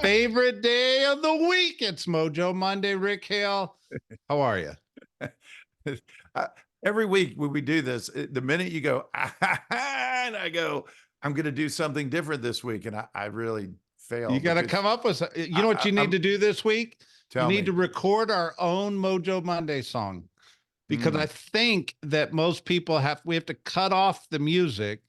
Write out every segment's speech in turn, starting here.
favorite day of the week. It's Mojo Monday. Rick Hale, how are you? I- Every week when we do this, the minute you go, and I go, I'm going to do something different this week, and I really fail You got to because come up with, you know what you need I'm to do this week? You tell need to me, record our own Mojo Monday song because I mm, think that most people we have to cut off the music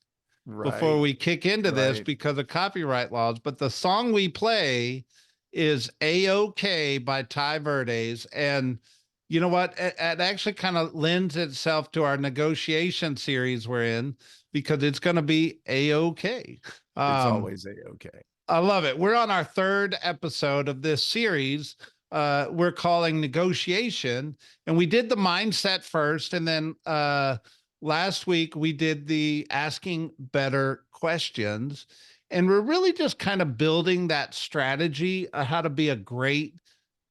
before right, we kick into this right. because of copyright laws. But the song we play is A-OK by Ty Verdes. And you know what? It actually kind of lends itself to our negotiation series we're in because it's going to be A-OK. It's Um, always okay. I love it. We're on our third episode of this series. We're calling negotiation, and we did the mindset first, and then last week we did the asking better questions, and we're really just kind of building that strategy of how to be a great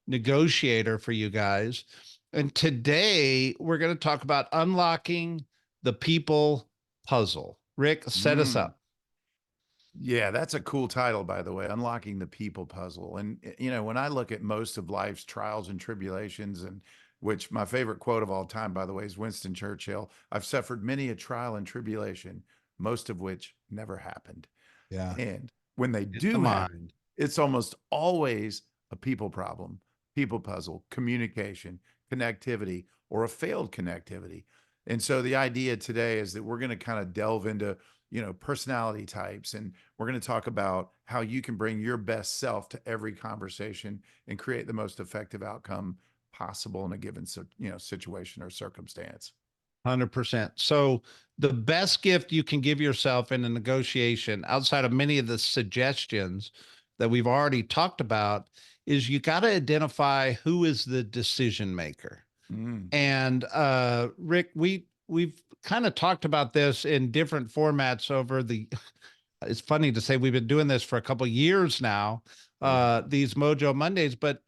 negotiator for you guys. And today we're going to talk about unlocking the people puzzle. Rick, set us Mm. up. Yeah, that's a cool title, by the way, Unlocking the People Puzzle. And, when I look at most of life's trials and tribulations, and which my favorite quote of all time, by the way, is Winston Churchill, I've suffered many a trial and tribulation, most of which never happened. Yeah. And when they In the do happen, mind. it's almost always a people problem, people puzzle, communication, connectivity, or a failed connectivity. And so the idea today is that we're going to kind of delve into, personality types, and we're going to talk about how you can bring your best self to every conversation and create the most effective outcome possible in a given, situation or circumstance. 100%. So, the best gift you can give yourself in a negotiation, outside of many of the suggestions that we've already talked about, is you got to identify who is the decision maker. Mm. And Rick, we've kind of talked about this in different formats over the. It's funny to say we've been doing this for a couple of years now, Yeah. these Mojo Mondays, but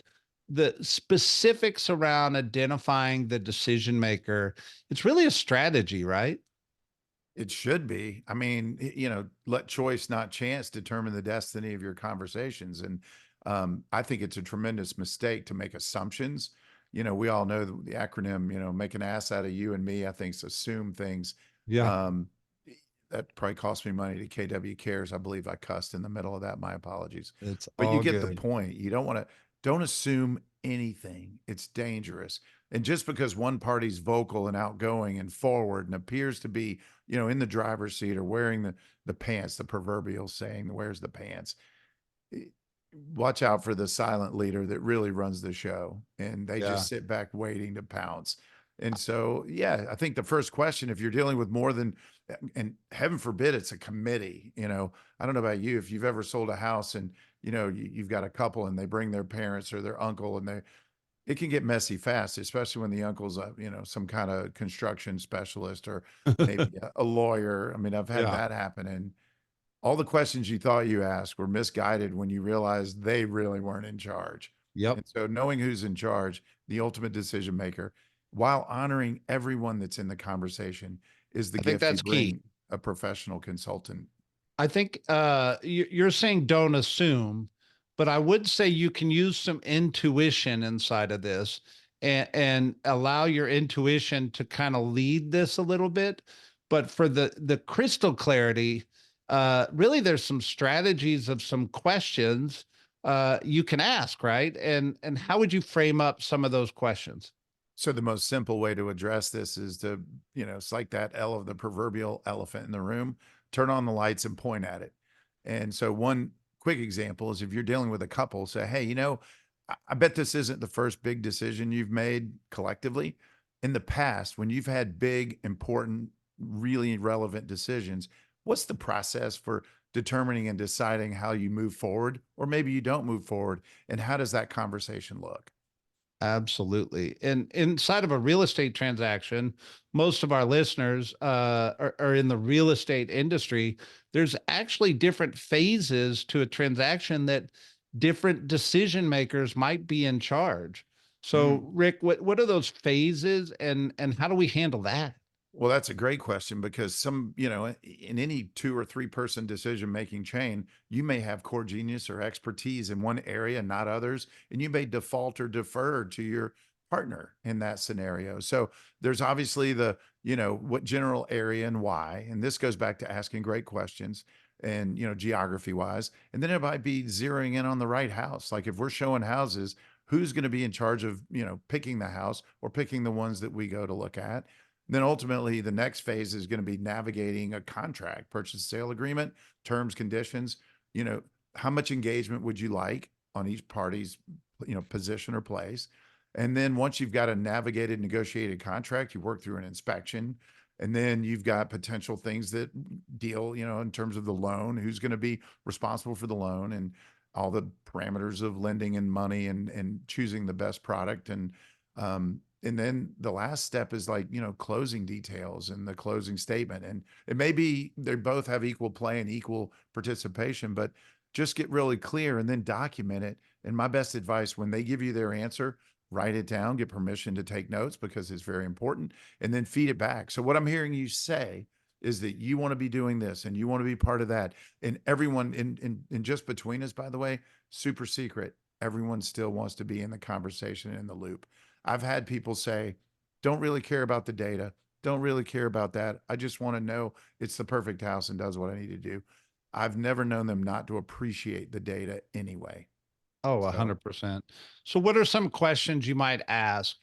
the specifics around identifying the decision maker, it's really a strategy, right? It should be. I mean, let choice, not chance, determine the destiny of your conversations. And I think it's a tremendous mistake to make assumptions. We all know the acronym, make an ass out of you and me, I think, is assume things. Yeah, Um, that probably cost me money to KW Cares. I believe I cussed in the middle of that. My apologies. it's But you all get the good. point. You don't assume anything. It's dangerous. And just because one party's vocal and outgoing and forward and appears to be, in the driver's seat or wearing the pants, the proverbial saying, where's the pants? eh, Watch out for the silent leader that really runs the show. And they Yeah. just sit back waiting to pounce. And so, yeah, I think the first question, if you're dealing with more than, and heaven forbid, it's a committee, I don't know about you, if you've ever sold a house and, you've got a couple and they bring their parents or their uncle, and it can get messy fast, especially when the uncle's some kind of construction specialist or maybe a lawyer. I mean, I've had Yeah. that happen, and all the questions you thought you asked were misguided when you realized they really weren't in charge. Yep. And so knowing who's in charge, the ultimate decision maker, while honoring everyone that's in the conversation, is the I think gift you that's key. bring a professional consultant. I think you're saying don't assume, but I would say you can use some intuition inside of this and allow your intuition to kind of lead this a little bit. But for the crystal clarity, really there's some strategies of some questions you can ask, right? And how would you frame up some of those questions? So the most simple way to address this is to, it's like that of the proverbial elephant in the room, turn on the lights and point at it. And so one quick example is if you're dealing with a couple, say, hey, I bet this isn't the first big decision you've made collectively. In the past, when you've had big, important, really relevant decisions, what's the process for determining and deciding how you move forward, or maybe you don't move forward? And how does that conversation look? Absolutely. And inside of a real estate transaction, most of our listeners are in the real estate industry. There's actually different phases to a transaction that different decision makers might be in charge. So, Mm. Rick, what are those phases and how do we handle that? Well, that's a great question because in any 2 or 3 person decision making chain, you may have core genius or expertise in one area, not others, and you may default or defer to your partner in that scenario. So there's obviously what general area and why. And this goes back to asking great questions and, geography wise. And then it might be zeroing in on the right house. Like if we're showing houses, who's going to be in charge of, picking the house or picking the ones that we go to look at? Then ultimately, the next phase is going to be navigating a contract, purchase sale agreement, terms, conditions. You know, how much engagement would you like on each party's, position or place? And then once you've got a navigated, negotiated contract, you work through an inspection. And then you've got potential things that deal, in terms of the loan, who's going to be responsible for the loan and all the parameters of lending and money and choosing the best product. And then the last step is like, closing details and the closing statement. And it may be they both have equal play and equal participation, but just get really clear and then document it. And my best advice when they give you their answer, write it down, get permission to take notes because it's very important, and then feed it back. So, what I'm hearing you say is that you want to be doing this and you want to be part of that. And everyone in just between us, by the way, super secret, everyone still wants to be in the conversation and in the loop. I've had people say, don't really care about the data, don't really care about that. I just want to know it's the perfect house and does what I need to do. I've never known them not to appreciate the data anyway. Oh, So 100%. So what are some questions you might ask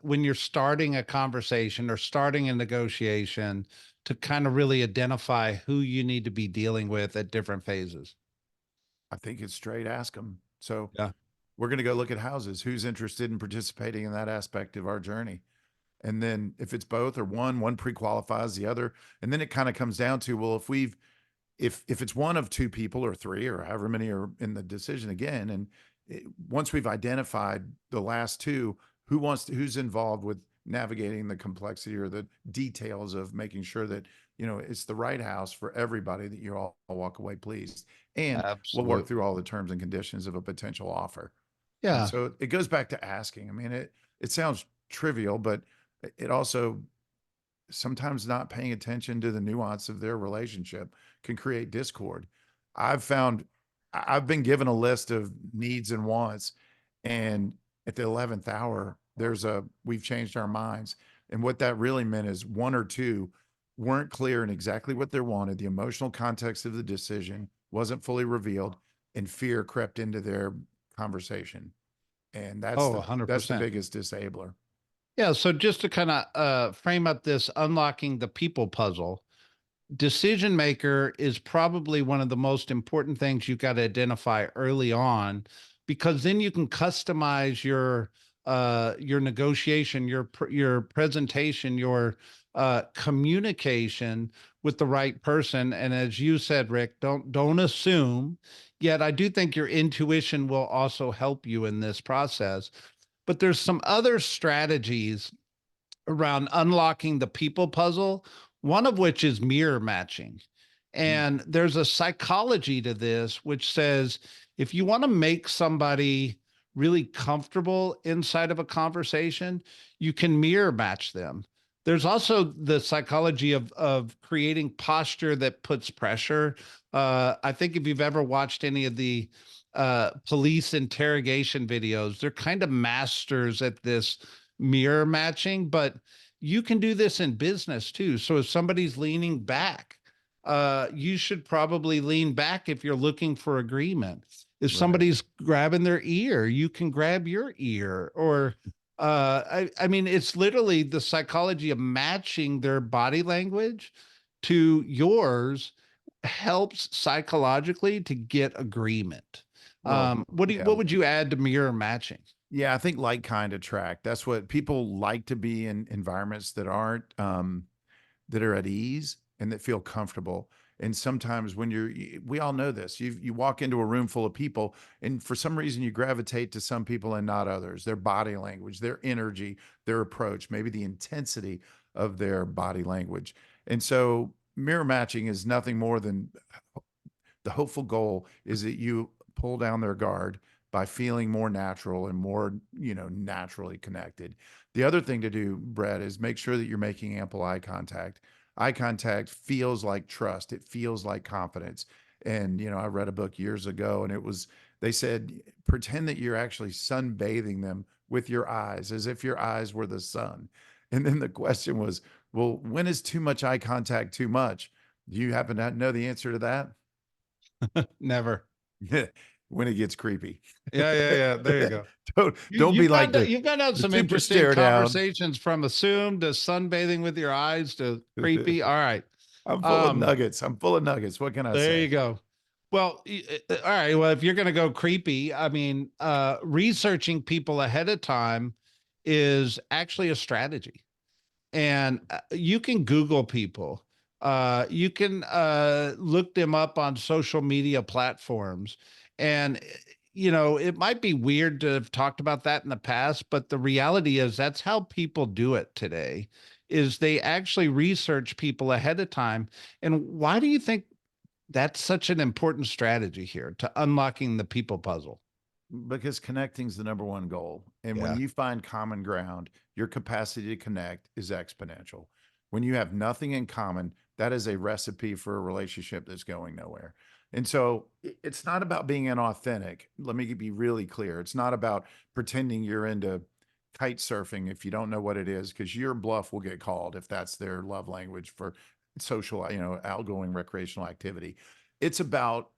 when you're starting a conversation or starting a negotiation to kind of really identify who you need to be dealing with at different phases? I think it's straight ask them. So Yeah. we're going to go look at houses. Who's interested in participating in that aspect of our journey? And then if it's both or one pre-qualifies the other. And then it kind of comes down to, well, if it's one of 2 people or 3 or however many are in the decision again, and once we've identified the last 2, who's involved with navigating the complexity or the details of making sure that it's the right house for everybody, that you all walk away pleased, and we'll work Absolutely. through all the terms and conditions of a potential offer. And Yeah. so it goes back to asking. I mean, it sounds trivial, but it also sometimes not paying attention to the nuance of their relationship can create discord. I've found I've been given a list of needs and wants, and at the 11th hour, we've changed our minds. And what that really meant is 1 or 2 weren't clear in exactly what they wanted. The emotional context of the decision wasn't fully revealed, and fear crept into their conversation. And Oh, that's the 100%. biggest disabler. Yeah. So just to kind of frame up this unlocking the people puzzle, decision maker is probably one of the most important things you've got to identify early on, because then you can customize your negotiation, your presentation, your communication with the right person. And as you said, Rick, don't assume. Yet I do think your intuition will also help you in this process. But there's some other strategies around unlocking the people puzzle, one of which is mirror matching. Mm. And there's a psychology to this, which says if you want to make somebody really comfortable inside of a conversation, you can mirror match them. There's also the psychology of creating posture that puts pressure. I think if you've ever watched any of the police interrogation videos, they're kind of masters at this mirror matching, but you can do this in business too. So if somebody's leaning back, you should probably lean back if you're looking for agreement. If Right. somebody's grabbing their ear, you can grab your ear. Or I mean, it's literally the psychology of matching their body language to yours helps psychologically to get agreement. Well, What yeah. would you add to mirror matching? Yeah, I think like kind attract. That's what people like, to be in environments that aren't that are at ease and that feel comfortable. And sometimes when we all know this. You walk into a room full of people, and for some reason you gravitate to some people and not others. Their body language, their energy, their approach, maybe the intensity of their body language. And so mirror matching is nothing more than the hopeful goal is that you pull down their guard, by feeling more natural and more, naturally connected. The other thing to do, Brett, is make sure that you're making ample eye contact. Eye contact feels like trust. It feels like confidence. And, I read a book years ago and they said, pretend that you're actually sunbathing them with your eyes as if your eyes were the sun. And then the question was, well, when is too much eye contact too much? Do you happen to know the answer to that? Never. When it gets creepy. Yeah, yeah, yeah. There you go. Don't be like You've gone down the some super interesting stare down. conversations from assumed to sunbathing with your eyes to creepy. All right. I'm full of Um, nuggets. I'm full of nuggets. What can I there say? you go. Well, all right. Well, if you're going to go creepy, I mean, researching people ahead of time is actually a strategy. And you can Google people. You can look them up on social media platforms. And, it might be weird to have talked about that in the past, but the reality is that's how people do it today is they actually research people ahead of time. And why do you think that's such an important strategy here to unlocking the people puzzle? Because connecting is the number one goal. And when Yeah. you find common ground, your capacity to connect is exponential. When you have nothing in common, that is a recipe for a relationship that's going nowhere. And so it's not about being inauthentic. Let me be really clear. It's not about pretending you're into kite surfing if you don't know what it is, because your bluff will get called if that's their love language for social, outgoing recreational activity. It's about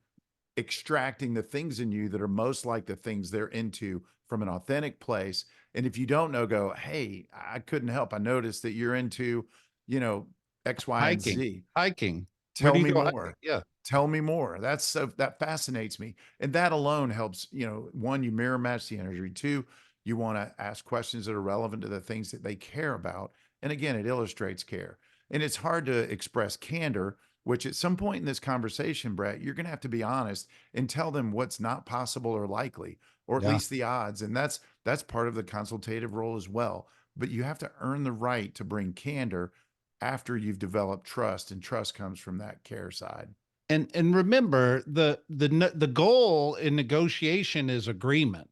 extracting the things in you that are most like the things they're into from an authentic place. And if you don't know, go, hey, I couldn't help. I noticed that you're into, you know, X, Y, and Hiking. Z. Hiking. Where Tell do you me go hiking? more. Yeah. Tell me more. That fascinates me. And that alone helps, one, you mirror match the energy. Two, you want to ask questions that are relevant to the things that they care about. And again, it illustrates care. And it's hard to express candor, which at some point in this conversation, Brett, you're going to have to be honest and tell them what's not possible or likely, or at Yeah. least the odds. And that's part of the consultative role as well. But you have to earn the right to bring candor after you've developed trust, and trust comes from that care side. And remember the goal in negotiation is agreement.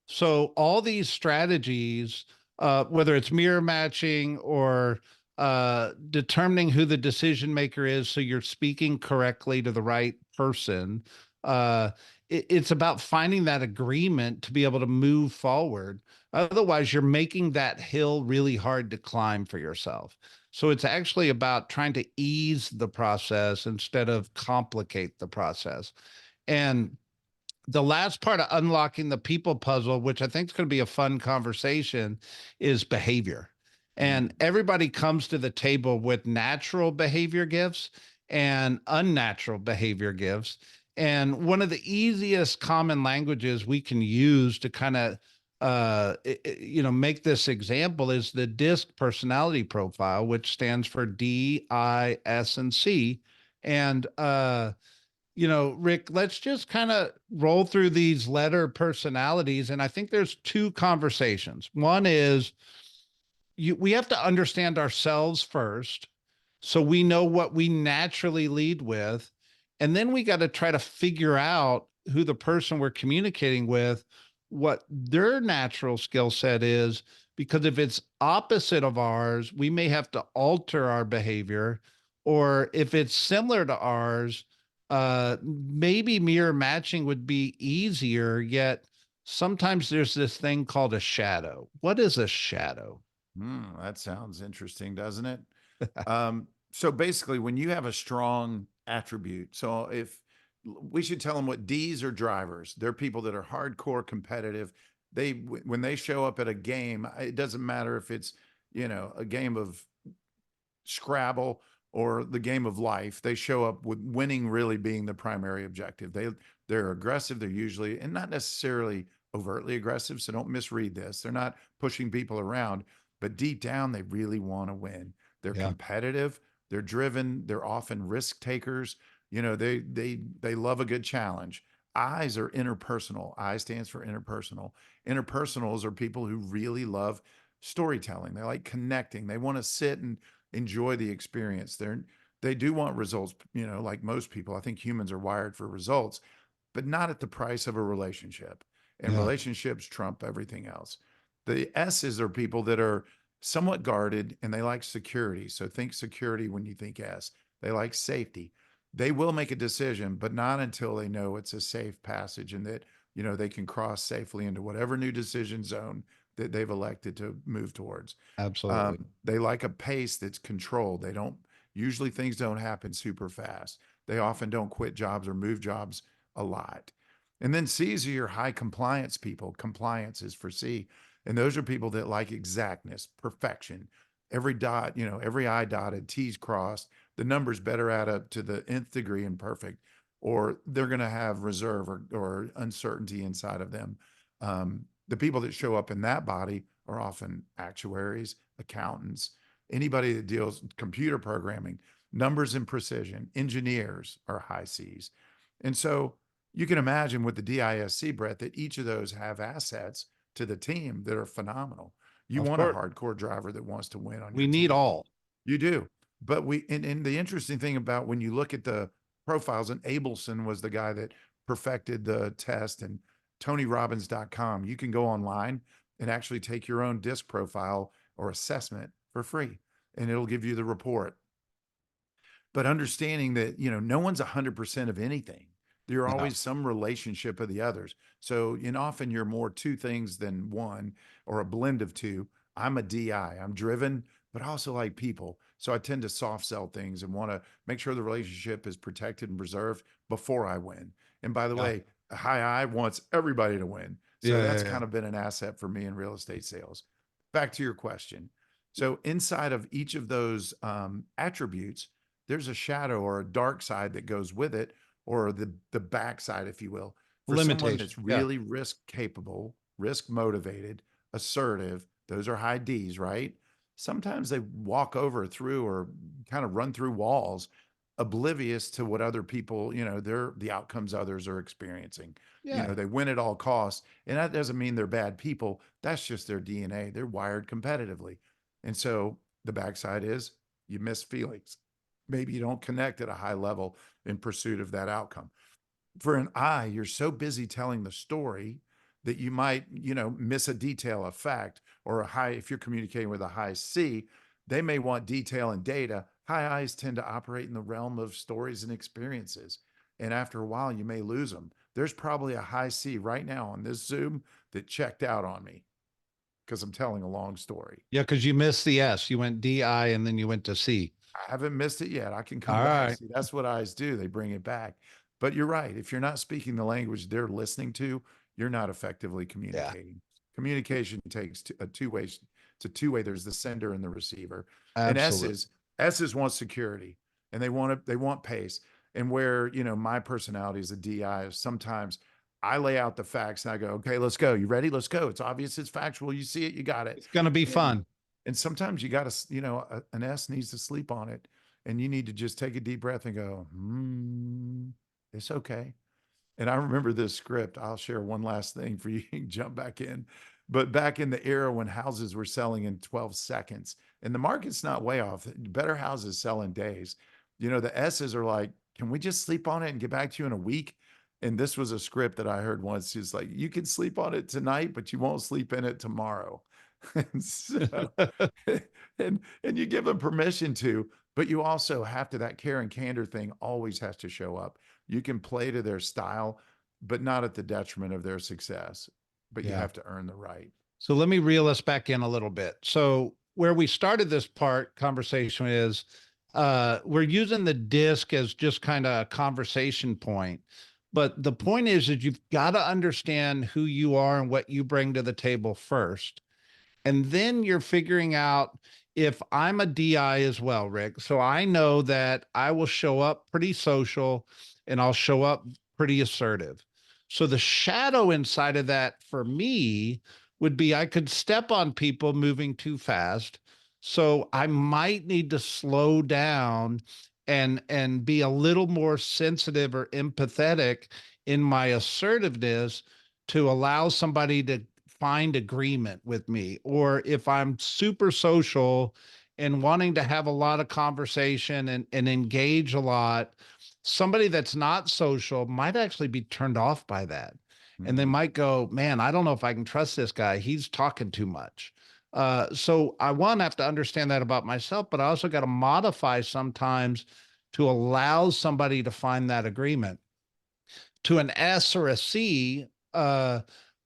So all these strategies, whether it's mirror matching or determining who the decision maker is, so you're speaking correctly to the right person. It's about finding that agreement to be able to move forward. Otherwise, you're making that hill really hard to climb for yourself. So it's actually about trying to ease the process instead of complicate the process. And the last part of unlocking the people puzzle, which I think is going to be a fun conversation, is behavior. And Mm. everybody comes to the table with natural behavior gifts and unnatural behavior gifts. And one of the easiest common languages we can use to kind of make this example is the DISC personality profile, which stands for DIS and C. And Rick, let's just kind of roll through these letter personalities. And I think there's two conversations. One is we have to understand ourselves first so we know what we naturally lead with. And then we got to try to figure out who the person we're communicating with, what their natural skill set is. Because if it's opposite of ours, we may have to alter our behavior. Or if it's similar to ours, maybe mirror matching would be easier. Yet sometimes there's this thing called a shadow. What is a shadow? That sounds interesting, doesn't it? So basically, when you have a strong attribute, so if we should tell them what D's are drivers, they're people that are hardcore competitive. When they show up at a game, it doesn't matter if it's a game of Scrabble or the game of life. They show up with winning really being the primary objective. They're aggressive. They're usually, and not necessarily overtly aggressive. So don't misread this. They're not pushing people around, but deep down they really want to win. They're Yeah. competitive. They're driven. They're often risk takers. They love a good challenge. I's are interpersonal. I stands for interpersonal. Interpersonals are people who really love storytelling. They like connecting. They want to sit and enjoy the experience. They do want results, like most people. I think humans are wired for results, but not at the price of a relationship. and Yeah, relationships trump everything else. The S's are people that are somewhat guarded and they like security. So think security when you think S. They like safety. They will make a decision, but not until they know it's a safe passage and that, they can cross safely into whatever new decision zone that they've elected to move towards. absolutely. They like a pace that's controlled. They don't, usually things don't happen super fast. They often don't quit jobs or move jobs a lot. And then C's are your high compliance people. Compliance is for C. And those are people that like exactness, perfection. Every dot, every I dotted, T's crossed, the numbers better add up to the nth degree and perfect, or they're going to have reserve or uncertainty inside of them. The people that show up in that body are often actuaries, accountants, anybody that deals with computer programming, numbers and precision, engineers are high C's. And so you can imagine with the DISC, Brett, that each of those have assets to the team that are phenomenal. You Of want a course, hardcore driver that wants to win on we your need team. all. You do. But and the interesting thing about when you look at the profiles, and Abelson was the guy that perfected the test, and TonyRobbins.com, you can go online and actually take your own disc profile or assessment for free, and it'll give you the report. But understanding that, no one's 100% of anything. There's Yeah, always some relationship of the others. So, often you're more two things than one or a blend of two. I'm a DI. I'm driven, but I also like people. So I tend to soft sell things and want to make sure the relationship is protected and preserved before I win. And by the yeah, way, a high I wants everybody to win. So yeah, that's yeah, yeah. kind of been an asset for me in real estate sales. Back to your question. So inside of each of those attributes, there's a shadow or a dark side that goes with it, or the backside, if you will, for someone Limitation. that's Yeah, really risk capable, risk motivated, assertive. Those are high D's, right? Sometimes they walk over through or kind of run through walls, oblivious to what other people, they're the outcomes others are experiencing. yeah, They win at all costs. And that doesn't mean they're bad people. That's just their DNA. They're wired competitively. And so the backside is you miss feelings. Maybe you don't connect at a high level in pursuit of that outcome. For an I, you're so busy telling the story that you might, miss a detail, a fact, or a high, if you're communicating with a high C, they may want detail and data. High I's tend to operate in the realm of stories and experiences. And after a while, you may lose them. There's probably a high C right now on this Zoom that checked out on me because I'm telling a long story. yeah. Because you missed the S. You went DI and then you went to C. I haven't missed it yet. I can All come back. right. See, that's what eyes do. They bring it back. But you're right. If you're not speaking the language they're listening to, you're not effectively Yeah, communicating. Communication takes a two-way. It's a two-way. There's the sender and the receiver. And absolutely. S's want security and they want pace. And where, my personality is a DI is sometimes I lay out the facts and I go, okay, let's go. You ready? Let's go. It's obvious. It's factual. You see it. You got it. It's going to be And fun. sometimes you got to, an S needs to sleep on it. And you need to just take a deep breath and go, it's okay. And I remember this script. I'll share one last thing for you. You can jump back in. But back in the era when houses were selling in 12 seconds, and the market's not way off, better houses sell in days. The S's are like, can we just sleep on it and get back to you in a week? And this was a script that I heard once. It's like, you can sleep on it tonight, but you won't sleep in it tomorrow. And so, and you give them permission to, but you also have to, that care and candor thing always has to show up. You can play to their style, but not at the detriment of their success. But you Yeah. have to earn the right. So let me reel us back in a little bit. So where we started this part conversation is we're using the disc as just kind of a conversation point. But the point is that you've got to understand who you are and what you bring to the table first. And then you're figuring out if I'm a DI as well, Rick. So I know that I will show up pretty social and I'll show up pretty assertive. So the shadow inside of that for me would be I could step on people moving too fast. So I might need to slow down and be a little more sensitive or empathetic in my assertiveness to allow somebody to find agreement with me. Or if I'm super social and wanting to have a lot of conversation and engage a lot, somebody that's not social might actually be turned off by that. And they Mhm. might go, man, I don't know if I can trust this guy. He's talking too much. So I one have to understand that about myself, but I also got to modify sometimes to allow somebody to find that agreement. To an S or a C, I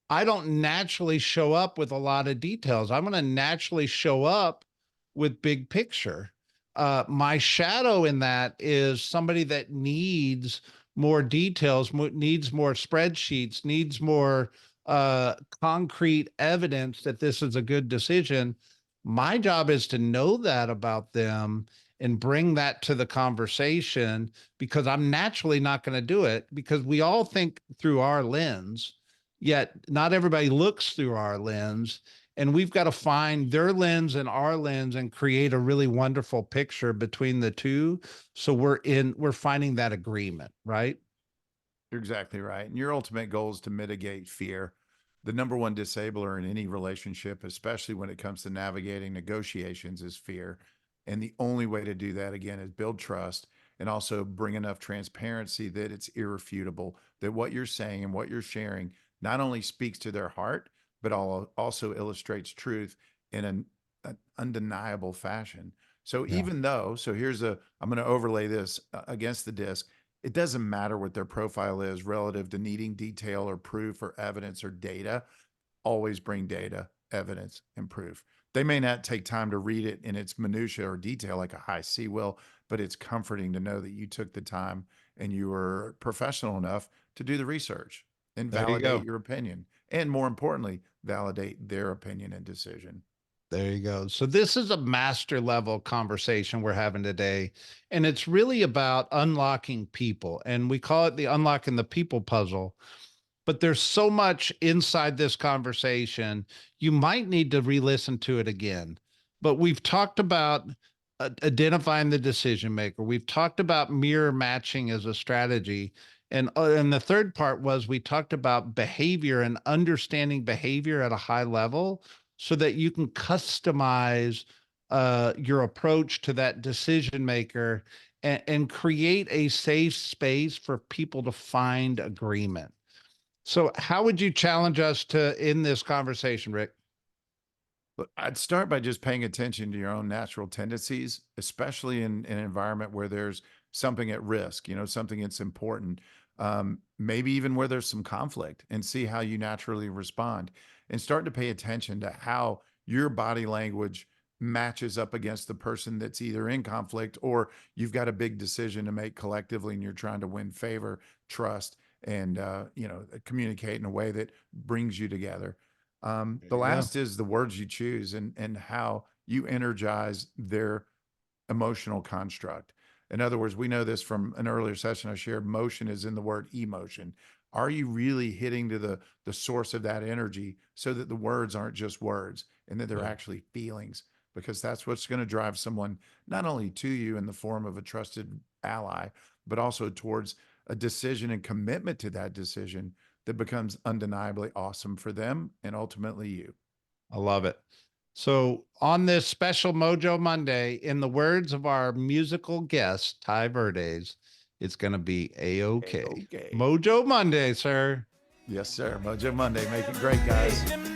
don't naturally show up with a lot of details. I'm going to naturally show up with big picture. My shadow in that is somebody that needs more details, needs more spreadsheets, needs more concrete evidence that this is a good decision. My job is to know that about them and bring that to the conversation, because I'm naturally not going to do it, because we all think through our lens, yet not everybody looks through our lens. And we've got to find their lens and our lens and create a really wonderful picture between the two. So we're finding that agreement, right? You're exactly right. And your ultimate goal is to mitigate fear. The number one disabler in any relationship, especially when it comes to navigating negotiations, is fear. And the only way to do that, again, is build trust and also bring enough transparency that it's irrefutable, that what you're saying and what you're sharing not only speaks to their heart, but also illustrates truth in an undeniable fashion. So Yeah. even though, I'm going to overlay this against the disc. It doesn't matter what their profile is relative to needing detail or proof or evidence or data. Always bring data, evidence, and proof. They may not take time to read it in its minutia or detail like a high C will, but it's comforting to know that you took the time and you were professional enough to do the research and There you validate go. your opinion. And more importantly, validate their opinion and decision. There you go. So this is a master level conversation we're having today, and it's really about unlocking people. And we call it the unlocking the people puzzle. But there's so much inside this conversation. You might need to re-listen to it again. But we've talked about identifying the decision maker. We've talked about mirror matching as a strategy. And the third part was we talked about behavior and understanding behavior at a high level so that you can customize your approach to that decision maker, and create a safe space for people to find agreement. So, how would you challenge us to in this conversation, Rick? But I'd start by just paying attention to your own natural tendencies, especially in an environment where there's something at risk, something that's important, maybe even where there's some conflict, and see how you naturally respond. And start to pay attention to how your body language matches up against the person that's either in conflict or you've got a big decision to make collectively and you're trying to win favor, trust, and communicate in a way that brings you together. There The you go. last is the words you choose and how you energize their emotional construct. In other words, we know this from an earlier session I shared. Motion is in the word emotion. Are you really hitting to the source of that energy so that the words aren't just words and that they're Yeah. actually feelings? Because that's what's going to drive someone not only to you in the form of a trusted ally, but also towards a decision and commitment to that decision that becomes undeniably awesome for them and ultimately you. I love it. So, on this special Mojo Monday, in the words of our musical guest, Ty Verdes, it's going to be A OK. Okay. Mojo Monday, sir. Yes, sir. Mojo Monday. Make it great, guys.